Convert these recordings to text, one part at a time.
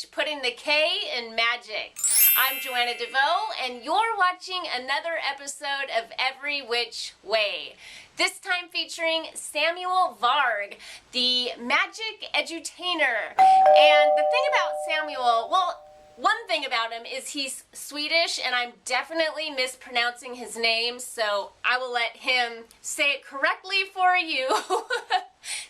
Witch, putting the K in magic. I'm Joanna DeVoe, and you're watching another episode of Every Which Way. This time featuring Samuel Varg, the magic edutainer. And the thing about Samuel, well, one thing about him is he's Swedish, and I'm definitely mispronouncing his name, so I will let him say it correctly for you.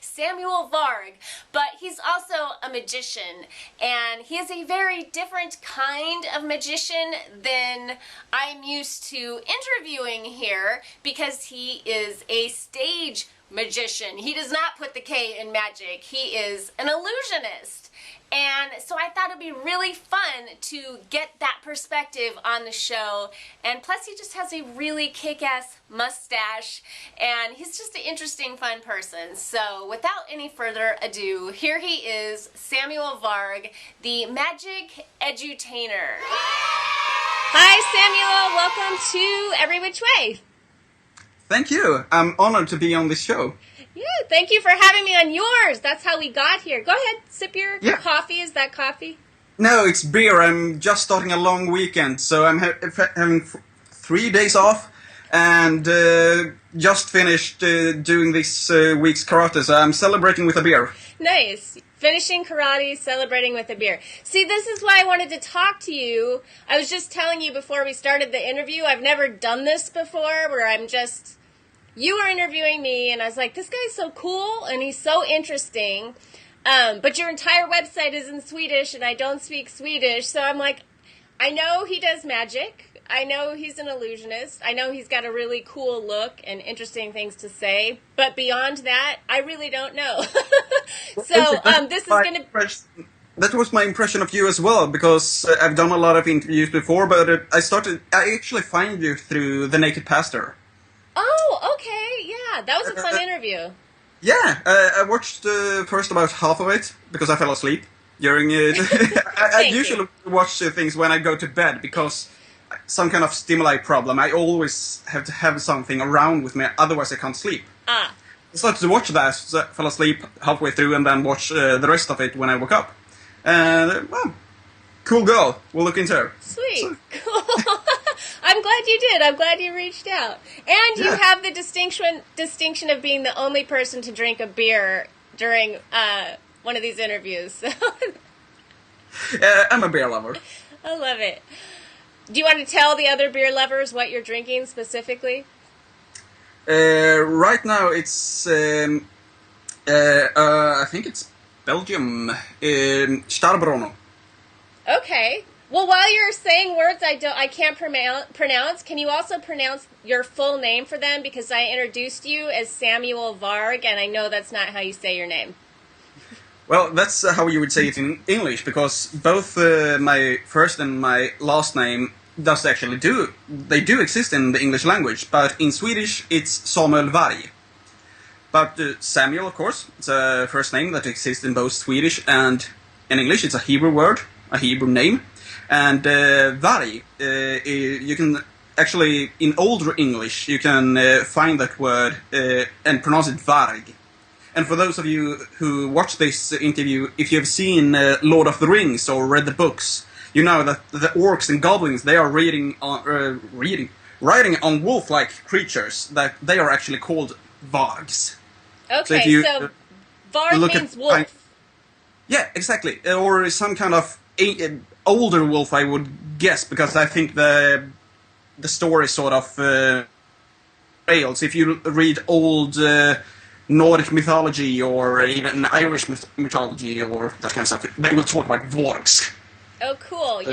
Samuel Varg. But he's also a magician, and he is a very different kind of magician than I'm used to interviewing here, because he is a stage magician. He does not put the K in magic. He is an illusionist. And so I thought it'd be really fun to get that perspective on the show. And plus he just has a really kick-ass mustache, and he's just an interesting, fun person. So without any further ado, here he is, Samuel Varg, the magic edutainer. Hi Samuel, welcome to Every Which Way. Thank you. I'm honored to be on this show. Yeah, thank you for having me on yours. That's how we got here. Go ahead, sip your coffee. Is that coffee? No, it's beer. I'm just starting a long weekend, so I'm having 3 days off, and just finished doing this week's karate, so I'm celebrating with a beer. Nice. Finishing karate, celebrating with a beer. See, this is why I wanted to talk to you. I was just telling you before we started the interview, I've never done this before, where I'm just... You were interviewing me, and I was like, this guy's so cool, and he's so interesting, but your entire website is in Swedish, and I don't speak Swedish, so I'm like, I know he does magic, I know he's an illusionist, I know he's got a really cool look and interesting things to say, but beyond that, I really don't know. So, this is going to... That was my impression of you as well, because I've done a lot of interviews before, but I actually find you through The Naked Pastor. Oh, okay, yeah, that was a fun interview. Yeah, I watched first about half of it, because I fell asleep during it. I usually watch things when I go to bed, because some kind of stimuli problem. I always have to have something around with me, otherwise I can't sleep. I started to watch that, so I fell asleep halfway through, and then watch the rest of it when I woke up. And, well, cool girl, we'll look into her. Sweet, cool. I'm glad you did. I'm glad you reached out. And you have the distinction of being the only person to drink a beer during one of these interviews. I'm a beer lover. I love it. Do you want to tell the other beer lovers what you're drinking specifically? Right now it's, I think it's Belgium, Starbrono. Okay. Well, while you're saying words I can't pronounce, can you also pronounce your full name for them? Because I introduced you as Samuel Varg, and I know that's not how you say your name. Well, that's how you would say it in English, because both my first and my last name do exist in the English language, but in Swedish it's Samuel Varg. But Samuel, of course, it's a first name that exists in both Swedish and in English. It's a Hebrew word, a Hebrew name. And Varg, you can actually, in older English, you can find that word and pronounce it Varg. And for those of you who watch this interview, if you've seen Lord of the Rings or read the books, you know that the orcs and goblins, they are riding on wolf-like creatures, that they are actually called Vargs. Okay, so Varg means wolf. Yeah, exactly. Or some kind of older wolf, I would guess, because I think the story sort of fails. If you read old Nordic mythology or even Irish mythology or that kind of stuff, they will talk about Vorgs. Oh, cool.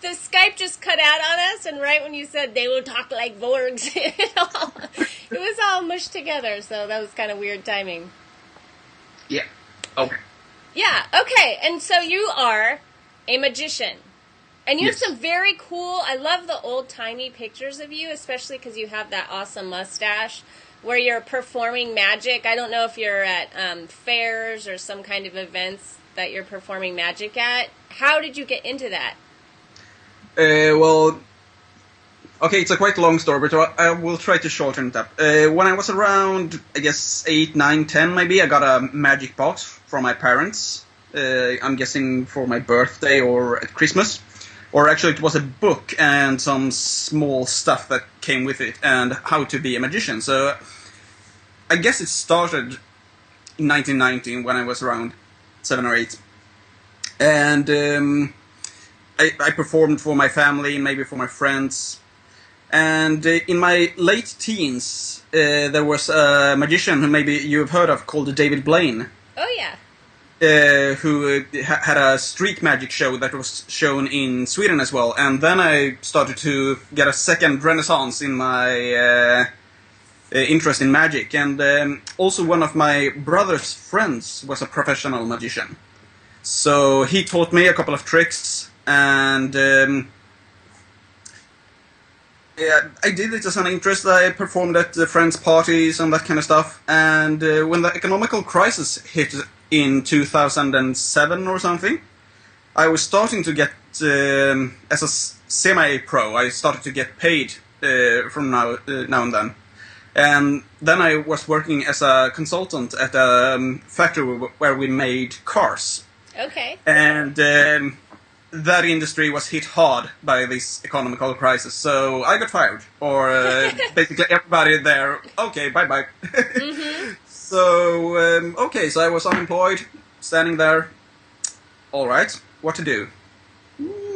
The Skype just cut out on us, and right when you said they will talk like Vorgs, it was all mushed together, so that was kind of weird timing. Yeah. Okay. Yeah, okay. And so you are a magician. And you have some very cool, I love the old-timey pictures of you, especially because you have that awesome mustache where you're performing magic. I don't know if you're at fairs or some kind of events that you're performing magic at. How did you get into that? Well, okay, it's a quite long story, but I will try to shorten it up. When I was around, I guess, 8, 9, 10 maybe, I got a magic box from my parents. I'm guessing for my birthday or at Christmas. Or actually it was a book and some small stuff that came with it, and how to be a magician. So I guess it started in 1990 when I was around 7 or 8. And I performed for my family, maybe for my friends. And in my late teens, there was a magician who maybe you've heard of called David Blaine. Oh, yeah. Who had a street magic show that was shown in Sweden as well. And then I started to get a second renaissance in my interest in magic. And also one of my brother's friends was a professional magician. So he taught me a couple of tricks, and I did it as an interest. I performed at friends' parties and that kind of stuff. And when the economical crisis hit in 2007 or something, I was starting to get, as a semi-pro, I started to get paid from now and then. And then I was working as a consultant at a factory where we made cars. Okay. And that industry was hit hard by this economical crisis, so I got fired. Or basically everybody there, okay, bye-bye. Mm-hmm. So, so I was unemployed, standing there. Alright, what to do?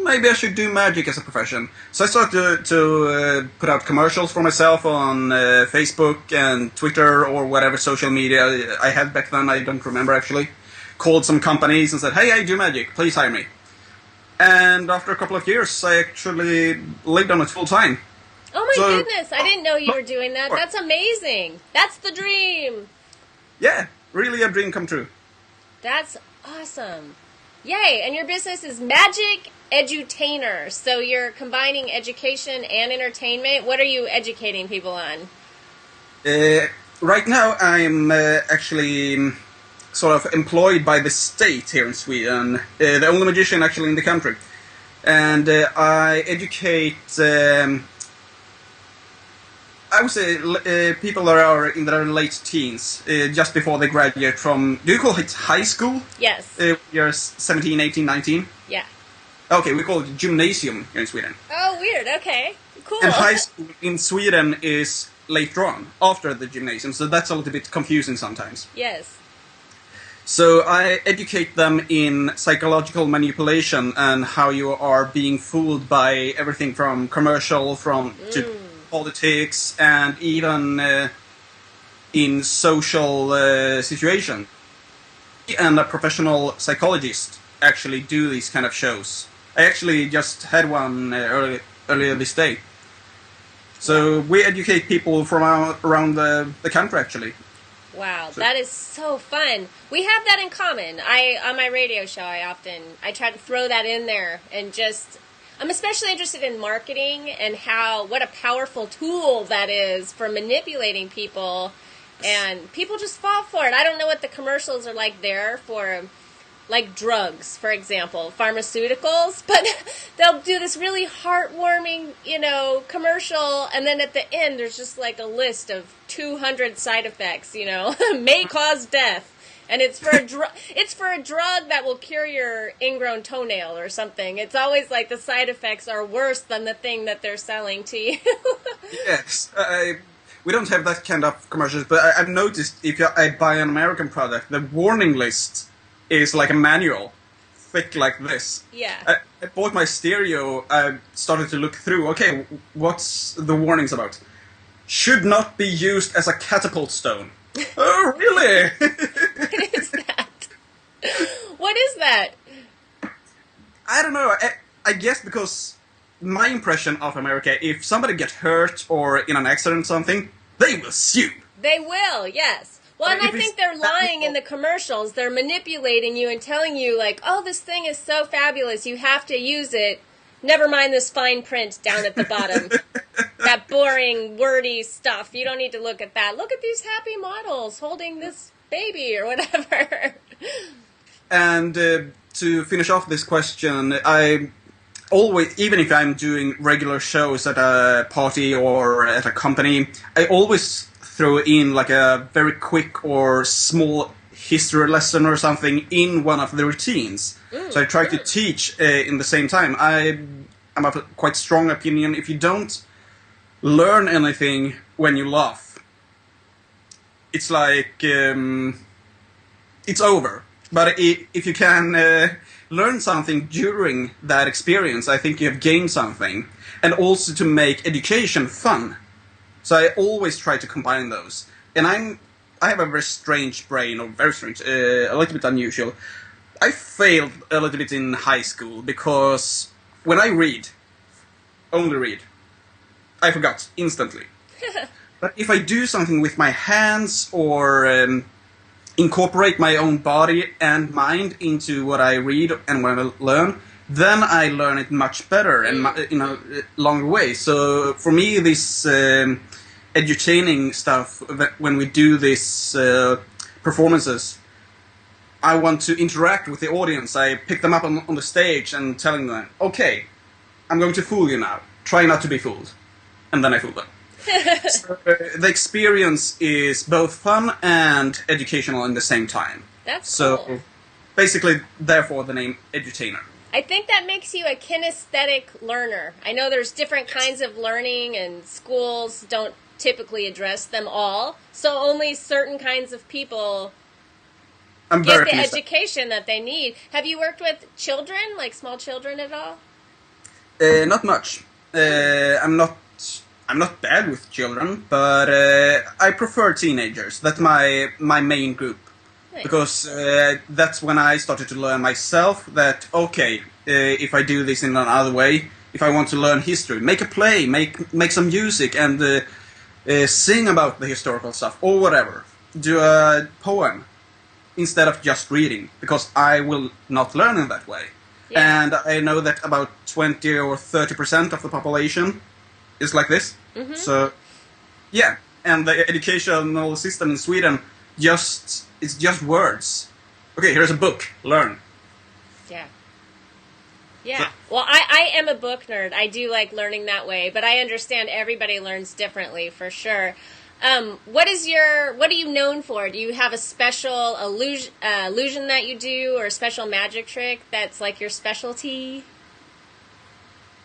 Maybe I should do magic as a profession. So I started to put out commercials for myself on Facebook and Twitter or whatever social media I had back then, I don't remember actually. Called some companies and said, hey, I do magic, please hire me. And after a couple of years, I actually lived on it full time. Oh my goodness, I didn't know you were doing that. That's amazing. That's the dream. Yeah, really a dream come true. That's awesome. Yay, and your business is Magic Edutainer. So you're combining education and entertainment. What are you educating people on? Right now, I'm actually sort of employed by the state here in Sweden, the only magician actually in the country. And I educate, I would say, people that are in their late teens, just before they graduate from, do you call it high school? Yes. You're 17, 18, 19? Yeah. Okay, we call it gymnasium here in Sweden. Oh, weird, okay. Cool. And high school in Sweden is later on, after the gymnasium, so that's a little bit confusing sometimes. Yes. So I educate them in psychological manipulation and how you are being fooled by everything from commercial, to politics, and even in social situation. And a professional psychologist actually do these kind of shows. I actually just had one earlier this day. So we educate people from around the country actually. Wow, that is so fun. We have that in common. On my radio show, I try to throw that in there and I'm especially interested in marketing and what a powerful tool that is for manipulating people, and people just fall for it. I don't know what the commercials are like there for, like drugs, for example, pharmaceuticals, but they'll do this really heartwarming, commercial, and then at the end there's just like a list of 200 side effects, may cause death, and it's for a drug that will cure your ingrown toenail or something. It's always like the side effects are worse than the thing that they're selling to you. Yes, we don't have that kind of commercials, but I've noticed if I buy an American product, the warning list is like a manual, thick like this. Yeah. I bought my stereo, I started to look through, okay, what's the warnings about? Should not be used as a catapult stone. Oh, really? What is that? What is that? I don't know, I guess because my impression of America, if somebody gets hurt or in an accident or something, they will sue. They will, yes. Well, and I think they're lying in the commercials. They're manipulating you and telling you, like, oh, this thing is so fabulous, you have to use it. Never mind this fine print down at the bottom. That boring, wordy stuff. You don't need to look at that. Look at these happy models holding this baby or whatever. And to finish off this question, I always, even if I'm doing regular shows at a party or at a company, I always throw in like a very quick or small history lesson or something in one of the routines. So I try to teach in the same time. I'm of a quite strong opinion. If you don't learn anything when you laugh, it's like it's over. But if you can learn something during that experience, I think you have gained something. And also to make education fun. So I always try to combine those. And I have a very strange brain, or very strange, a little bit unusual. I failed a little bit in high school because when I read, only read, I forgot instantly. But if I do something with my hands or incorporate my own body and mind into what I read and what I learn, then I learn it much better and in a longer way. So for me, this edutaining stuff, when we do these performances, I want to interact with the audience. I pick them up on the stage and telling them, okay, I'm going to fool you now. Try not to be fooled. And then I fool them. So, the experience is both fun and educational in the same time. That's cool. So basically, therefore, the name Edutainer. I think that makes you a kinesthetic learner. I know there's different kinds of learning, and schools don't typically address them all. So only certain kinds of people get the education that they need. Have you worked with children, like small children at all? Not much. I'm not bad with children, but I prefer teenagers. That's my main group. Nice. Because that's when I started to learn myself that, okay, if I do this in another way, if I want to learn history, make a play, make some music, and sing about the historical stuff, or whatever. Do a poem instead of just reading, because I will not learn in that way. Yeah. And I know that about 20 or 30% of the population is like this. Mm-hmm. So, yeah. And the educational system in Sweden it's just words. Okay, here's a book. Learn. Yeah. Yeah. Well, I am a book nerd. I do like learning that way, but I understand everybody learns differently for sure. What are you known for? Do you have a special illusion that you do, or a special magic trick that's like your specialty?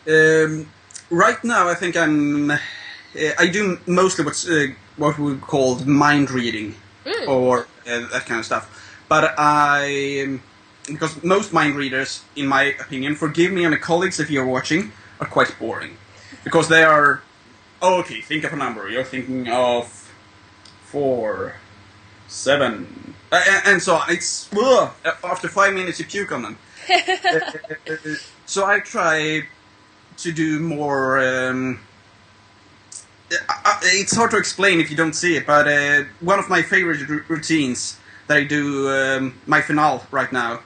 Right now, I think I do mostly what we call mind reading, or that kind of stuff. But because most mind readers, in my opinion, forgive me and my colleagues if you're watching, are quite boring. Because they are, okay, think of a number. You're thinking of 4, 7, and so on. It's, after 5 minutes you puke on them. So I try to do more, it's hard to explain if you don't see it, but one of my favorite routines that I do, my finale right now,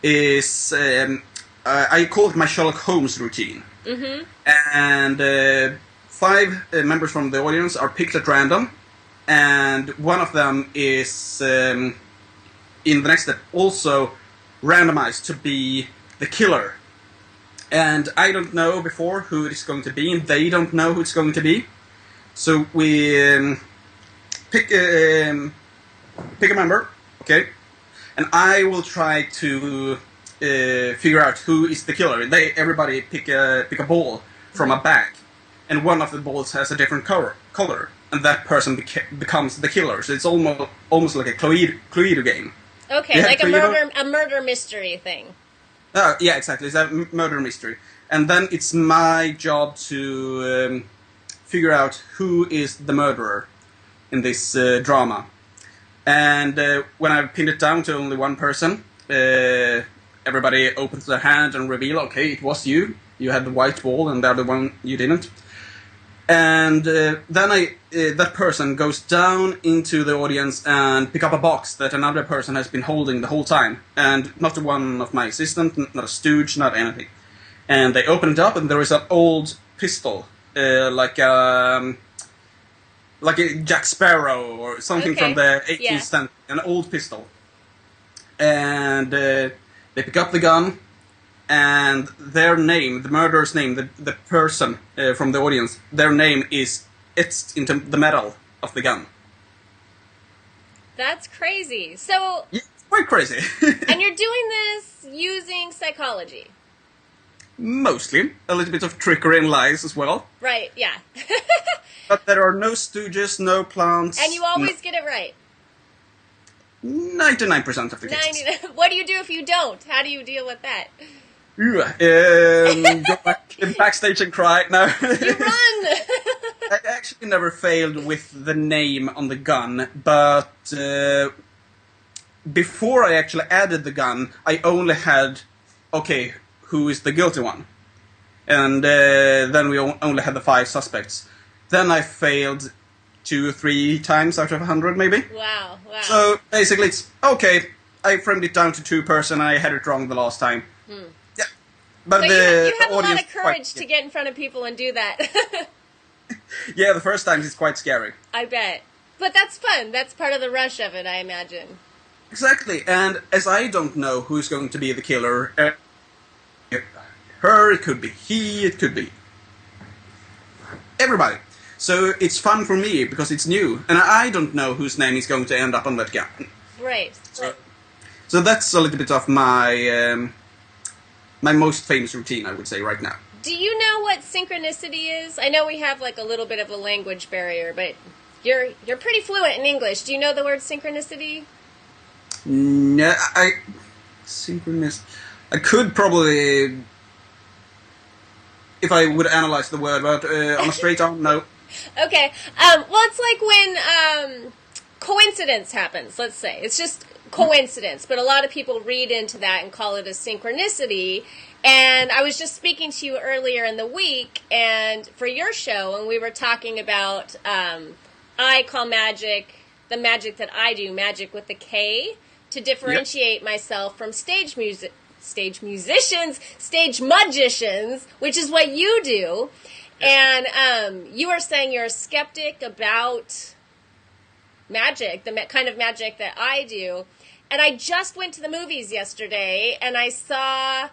is I call it my Sherlock Holmes routine. Mm-hmm. And 5 members from the audience are picked at random, and one of them is in the next step also randomized to be the killer. And I don't know before who it's going to be, and they don't know who it's going to be. So we pick a member, okay, and I will try to figure out who is the killer. Everybody pick a ball from a bag, and one of the balls has a different color, and that person becomes the killer. So it's almost like a Cluedo game. Okay, like a murder mystery thing. Yeah, exactly. It's a murder mystery, and then it's my job to figure out who is the murderer in this drama. And when I've pinned it down to only one person, everybody opens their hand and reveal, okay, it was you. You had the white ball, and the other one you didn't. And then that person goes down into the audience and pick up a box that another person has been holding the whole time. And not one of my assistants, not a stooge, not anything. And they open it up, and there is an old pistol, like a Jack Sparrow or something from the 18th century, an old pistol. And they pick up the gun, and their name, the murderer's name, the person from the audience, their name is etched into the metal of the gun. That's crazy. So, Yeah, it's quite crazy. and you're doing this using psychology. Mostly. A little bit of trickery and lies as well. Right, yeah. But there are no stooges, no plants. And you always get it right. 99% of the cases. 99. What do you do if you don't? How do you deal with that? Go back backstage and cry. No. You run! I actually never failed with the name on the gun, but before I actually added the gun, I only had, okay, who is the guilty one? And then we only had the 5 suspects. Then I failed 2 or 3 times out of 100, maybe. Wow. So basically, it's okay. I framed it down to 2 person, and I had it wrong the last time. Yeah, but so the you have a lot audience of courage to get in front of people and do that. Yeah, the first time it's quite scary. I bet. But that's fun. That's part of the rush of it, I imagine. Exactly, and as I don't know who's going to be the killer, her, it could be he, it could be everybody. So it's fun for me because it's new, and I don't know whose name is going to end up on that gun. Right. So that's a little bit of my my most famous routine, I would say, right now. Do you know what synchronicity is? I know we have like a little bit of a language barrier, but you're pretty fluent in English. Do you know the word synchronicity? No, synchronous. I could probably, if I would analyze the word, but on a straight arm, no. Okay. Well, it's like when coincidence happens, let's say. It's just coincidence, but a lot of people read into that and call it a synchronicity. And I was just speaking to you earlier in the week, and for your show, and we were talking about, I call magic, the magic that I do, magic with the K, to differentiate myself from stage musicians, stage magicians, which is what you do. And you were saying you're a skeptic about magic, the kind of magic that I do. And I just went to the movies yesterday, and I saw...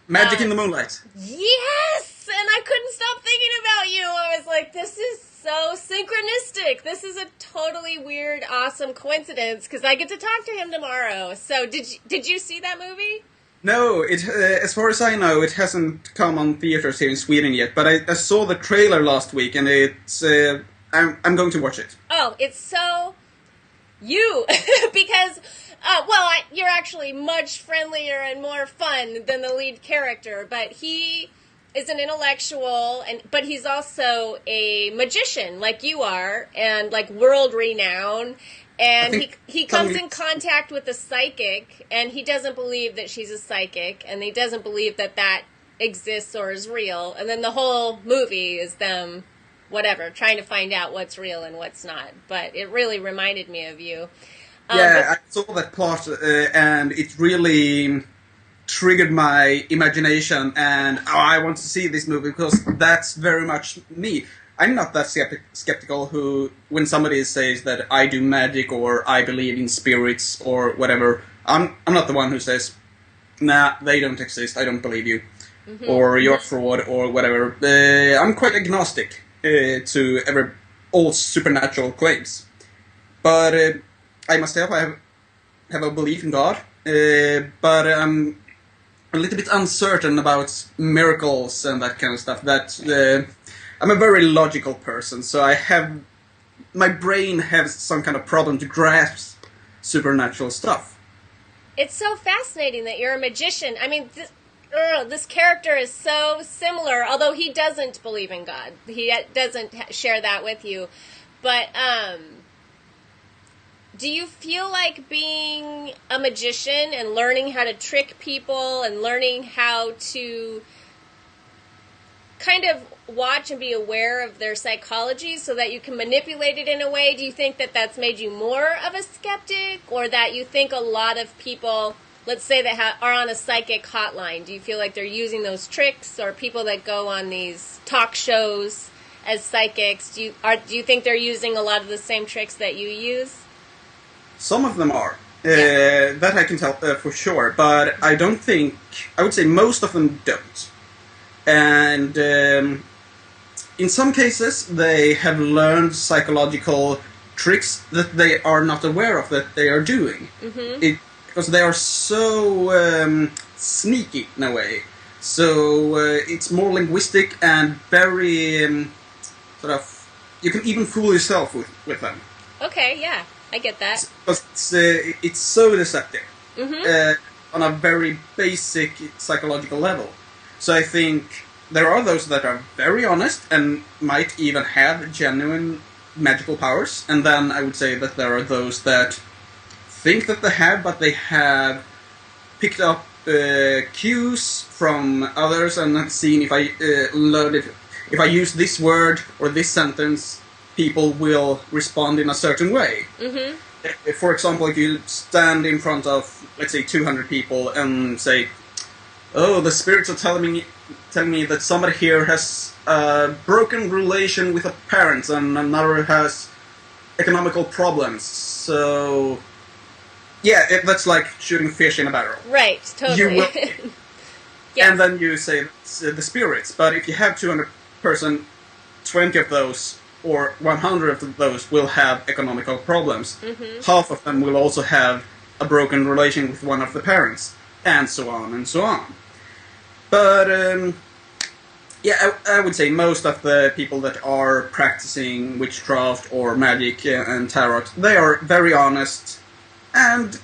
Magic in the Moonlight. Yes! And I couldn't stop thinking about you. I was like, this is so synchronistic. This is a totally weird, awesome coincidence, because I get to talk to him tomorrow. So did you see that movie? No, it as far as I know, it hasn't come on theaters here in Sweden yet. But I saw the trailer last week, and it's I'm going to watch it. Oh, it's so you because you're actually much friendlier and more fun than the lead character. But he is an intellectual, but he's also a magician, like you are, and like world renowned. And he comes in contact with a psychic, and he doesn't believe that she's a psychic, and he doesn't believe that that exists or is real. And then the whole movie is them, whatever, trying to find out what's real and what's not. But it really reminded me of you. I saw that plot, and it really triggered my imagination, and I want to see this movie because that's very much me. I'm not that skeptical who, when somebody says that I do magic or I believe in spirits or whatever, I'm not the one who says, nah, they don't exist, I don't believe you, or you're fraud or whatever. I'm quite agnostic to all supernatural claims. But I must say I have a belief in God, but I'm a little bit uncertain about miracles and that kind of stuff. I'm a very logical person, so my brain has some kind of problem to grasp supernatural stuff. It's so fascinating that you're a magician. I mean, this character is so similar, although he doesn't believe in God. He doesn't share that with you. But do you feel like being a magician and learning how to trick people and learning how to kind of watch and be aware of their psychology so that you can manipulate it in a way, do you think that that's made you more of a skeptic, or that you think a lot of people, let's say, that are on a psychic hotline, do you feel like they're using those tricks, or people that go on these talk shows as psychics, do you think they're using a lot of the same tricks that you use? Some of them are. That I can tell for sure, but I would say most of them don't. And in some cases, they have learned psychological tricks that they are not aware of that they are doing. Because they are so sneaky in a way. So it's more linguistic and very sort of... You can even fool yourself with them. Okay, yeah, I get that. Because it's so deceptive on a very basic psychological level. So I think there are those that are very honest and might even have genuine magical powers, and then I would say that there are those that think that they have, but they have picked up cues from others and have seen if I learn it. If I use this word or this sentence, people will respond in a certain way. For example, if you stand in front of, let's say, 200 people and say, "Oh, the spirits are telling me that somebody here has a broken relation with a parent and another has economical problems." So, yeah, that's like shooting fish in a barrel. Right, totally. You will, Yes. And then you say the spirits. But if you have 200 person, 20 of those or 100 of those will have economical problems. Half of them will also have a broken relation with one of the parents, and so on and so on. But yeah, I would say most of the people that are practicing witchcraft or magic and tarot, they are very honest, and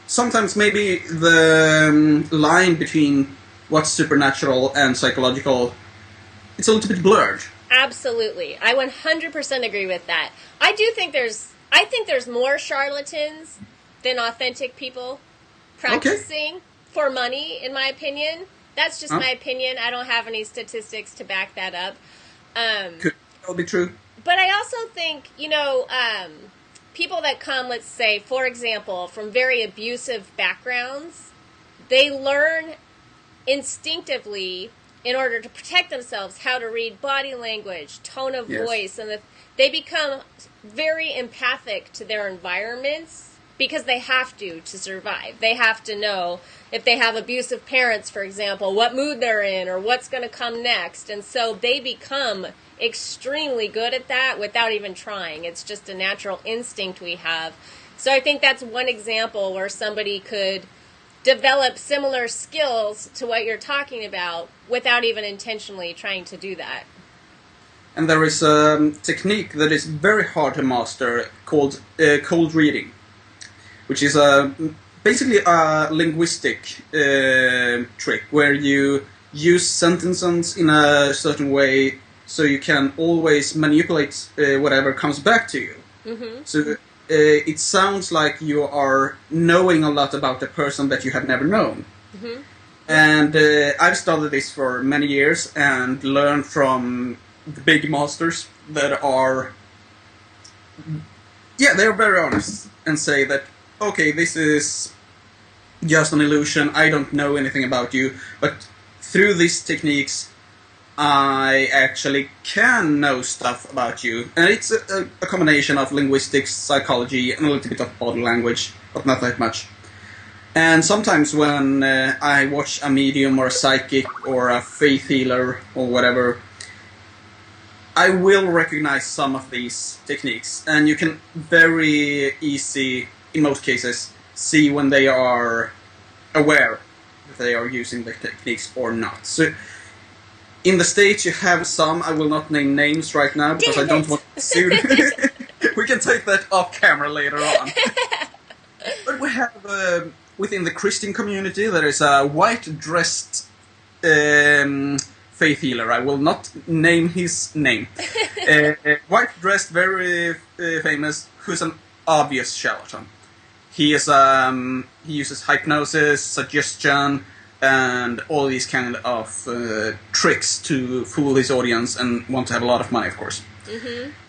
sometimes maybe the line between what's supernatural and psychological, it's a little bit blurred. Absolutely. I 100% agree with that. I think there's more charlatans than authentic people practicing for money, in my opinion. That's just my opinion. I don't have any statistics to back that up. Could that be true? But I also think, people that come, let's say, for example, from very abusive backgrounds, they learn instinctively, in order to protect themselves, how to read body language, tone of voice, and they become very empathic to their environments because they have to survive. They have to know if they have abusive parents, for example, what mood they're in or what's going to come next. And so they become extremely good at that without even trying. It's just a natural instinct we have. So I think that's one example where somebody could develop similar skills to what you're talking about without even intentionally trying to do that. And there is a technique that is very hard to master called cold reading, which is basically a linguistic trick where you use sentences in a certain way so you can always manipulate whatever comes back to you. So it sounds like you are knowing a lot about the person that you have never known. And I've studied this for many years and learned from the big masters that are... Yeah, they're very honest and say that, okay, this is just an illusion, I don't know anything about you, but through these techniques I actually can know stuff about you. And it's a combination of linguistics, psychology, and a little bit of body language, but not that much. And sometimes when I watch a medium or a psychic or a faith healer or whatever, I will recognize some of these techniques. And you can very easy, in most cases, see when they are aware that they are using the techniques or not. So in the States you have some, I will not name names right now because I don't want to sue. We can take that off camera later on. But we have, within the Christian community, there is a white-dressed faith healer. I will not name his name. White-dressed, very famous, who's an obvious charlatan. He uses hypnosis, suggestion, and all these kind of tricks to fool his audience and want to have a lot of money, of course.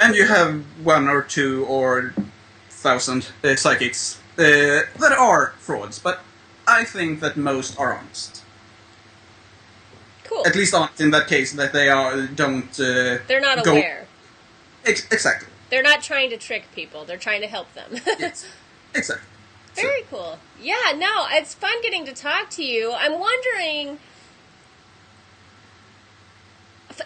And you have 1 or 2 or 1,000 psychics that are frauds, but I think that most are honest. Cool. At least honest in that case, that they don't... They're not aware. Exactly. They're not trying to trick people. They're trying to help them. Yes, exactly. Very cool. Yeah, no, it's fun getting to talk to you. I'm wondering,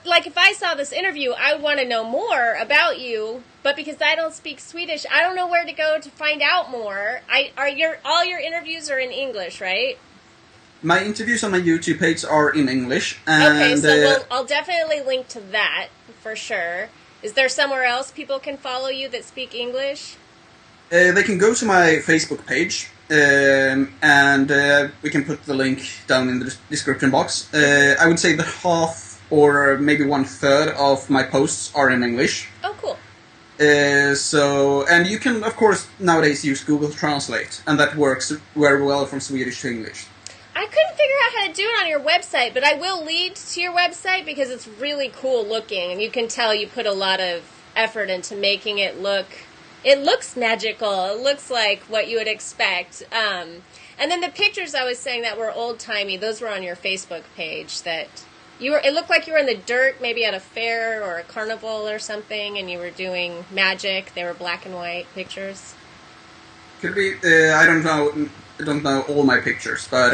like if I saw this interview, I would want to know more about you, but because I don't speak Swedish, I don't know where to go to find out more. All your interviews are in English, right? My interviews on my YouTube page are in English. And, okay, so I'll definitely link to that for sure. Is there somewhere else people can follow you that speak English? They can go to my Facebook page, and we can put the link down in the description box. I would say that half or maybe 1/3 of my posts are in English. Oh, cool. And you can, of course, nowadays use Google Translate, and that works very well from Swedish to English. I couldn't figure out how to do it on your website, but I will lead to your website because it's really cool looking, and you can tell you put a lot of effort into making it look. It looks magical. It looks like what you would expect. And then the pictures I was saying that were old-timey, those were on your Facebook page. That it looked like you were in the dirt, maybe at a fair or a carnival or something, and you were doing magic. They were black and white pictures. Could be. I don't know all my pictures, but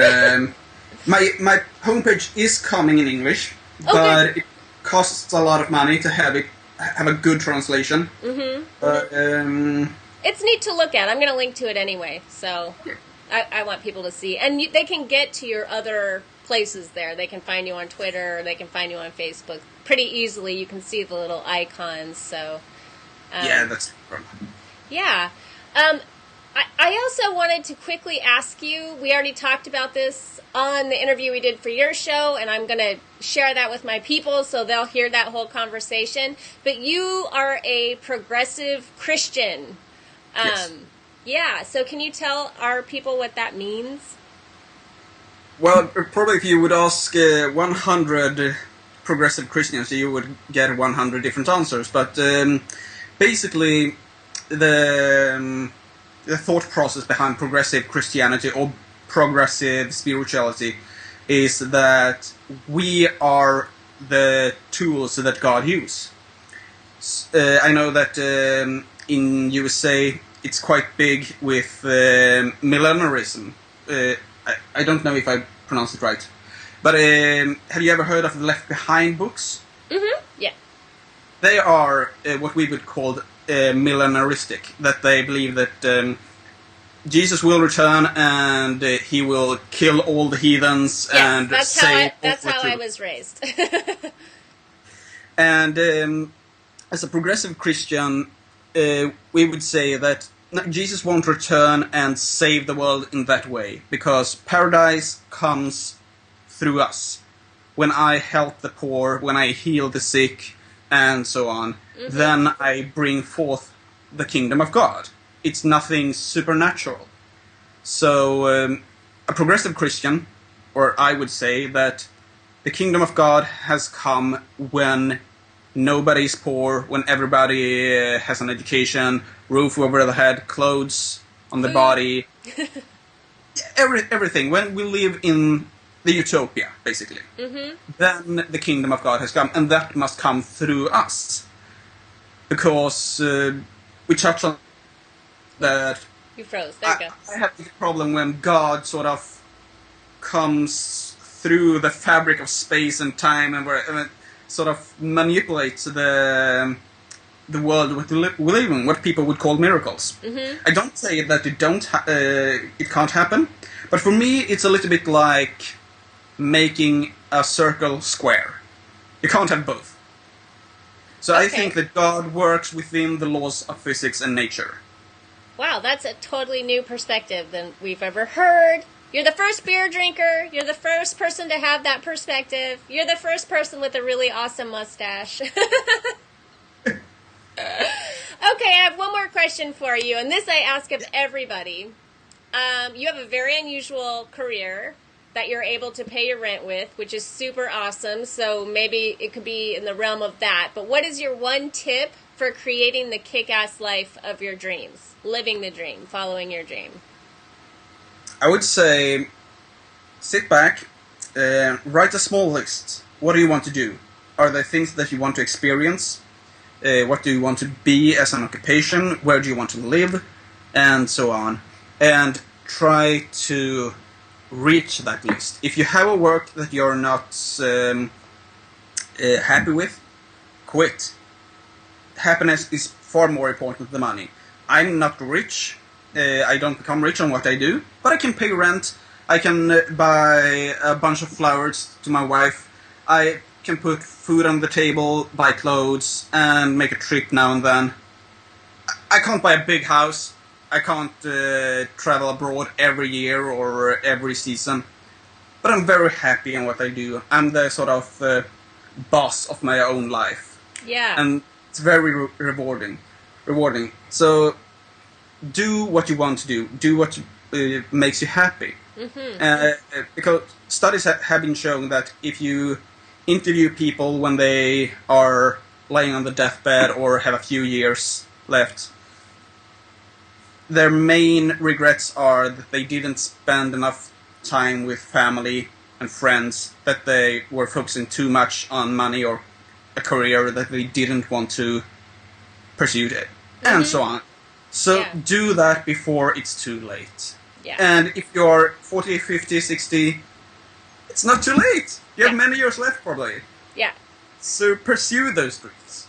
my homepage is coming in English, but it costs a lot of money to have a good translation. Mm-hmm. But it's neat to look at. I'm going to link to it anyway, so I want people to see, and they can get to your other places there. They can find you on Twitter, or they can find you on Facebook pretty easily. You can see the little icons. So that's yeah. I also wanted to quickly ask you, we already talked about this on the interview we did for your show, and I'm going to share that with my people so they'll hear that whole conversation. But you are a progressive Christian. Yes. Yeah, so can you tell our people what that means? Well, probably if you would ask 100 progressive Christians, you would get 100 different answers. But basically, the thought process behind progressive Christianity or progressive spirituality is that we are the tools that God uses. I know that in USA it's quite big with millenarianism. I don't know if I pronounced it right. But have you ever heard of the Left Behind books? Mm-hmm, yeah. They are what we would call millenaristic, that they believe that Jesus will return and he will kill all the heathens and save. That's how I was raised. And as a progressive Christian, we would say that Jesus won't return and save the world in that way, because paradise comes through us. When I help the poor, when I heal the sick, and so on, then I bring forth the kingdom of God. It's nothing supernatural. So a progressive Christian, or I would say that the kingdom of God has come when nobody's poor, when everybody has an education, roof over the head, clothes on the body, everything. When we live in the utopia, basically, then the kingdom of God has come, and that must come through us. Because we touched on that. You froze. There you go. I have the problem when God sort of comes through the fabric of space and time and sort of manipulates the world we live in, what people would call miracles. I don't say that it can't happen, but for me it's a little bit like making a circle square. You can't have both. So I think that God works within the laws of physics and nature. Wow, that's a totally new perspective than we've ever heard. You're the first beer drinker. You're the first person to have that perspective. You're the first person with a really awesome mustache. Okay, I have one more question for you, and this I ask of everybody. You have a very unusual career that you're able to pay your rent with, which is super awesome, so maybe it could be in the realm of that. But what is your one tip for creating the kick-ass life of your dreams? Living the dream, following your dream. I would say, sit back, write a small list. What do you want to do? Are there things that you want to experience? What do you want to be as an occupation? Where do you want to live? And so on. And try to reach that list. If you have a work that you're not happy with, quit. Happiness is far more important than money. I'm not rich. I don't become rich on what I do, but I can pay rent. I can buy a bunch of flowers to my wife. I can put food on the table, buy clothes, and make a trip now and then. I can't buy a big house. I can't travel abroad every year or every season. But I'm very happy in what I do. I'm the sort of boss of my own life. Yeah. And it's very rewarding. So do what you want to do. Do what makes you happy. Mm-hmm. Because studies have been showing that if you interview people when they are laying on the deathbed or have a few years left, their main regrets are that they didn't spend enough time with family and friends, that they were focusing too much on money or a career that they didn't want to pursue it, and so on. So do that before it's too late. Yeah. And if you're 40, 50, 60, it's not too late. You have many years left, probably. Yeah. So pursue those dreams.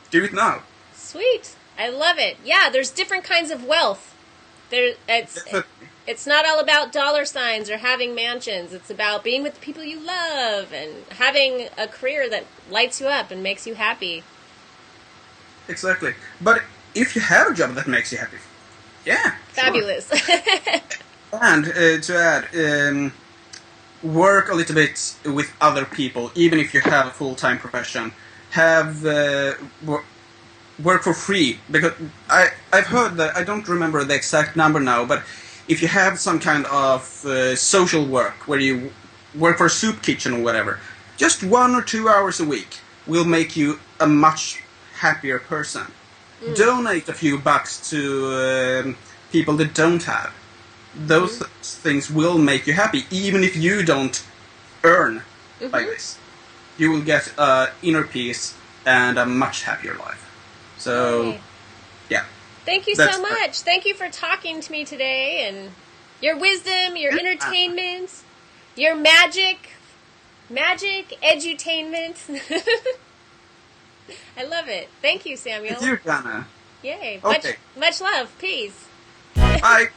Do it now. Sweet. I love it. Yeah, there's different kinds of wealth. It's not all about dollar signs or having mansions. It's about being with the people you love and having a career that lights you up and makes you happy. Exactly. But if you have a job that makes you happy, fabulous. Sure. And to add, work a little bit with other people, even if you have a full-time profession. Have work for free, because I've heard that, I don't remember the exact number now, but if you have some kind of social work where you work for a soup kitchen or whatever, just 1 or 2 hours a week will make you a much happier person. Donate a few bucks to people that don't have. Those things will make you happy, even if you don't earn like this. You will get inner peace and a much happier life. So, yeah. Thank you so much. Thank you for talking to me today, and your wisdom, your entertainment, your magic edutainment. I love it. Thank you, Samuel. It's you, Joanna. Yay. Okay. Much love. Peace. Bye.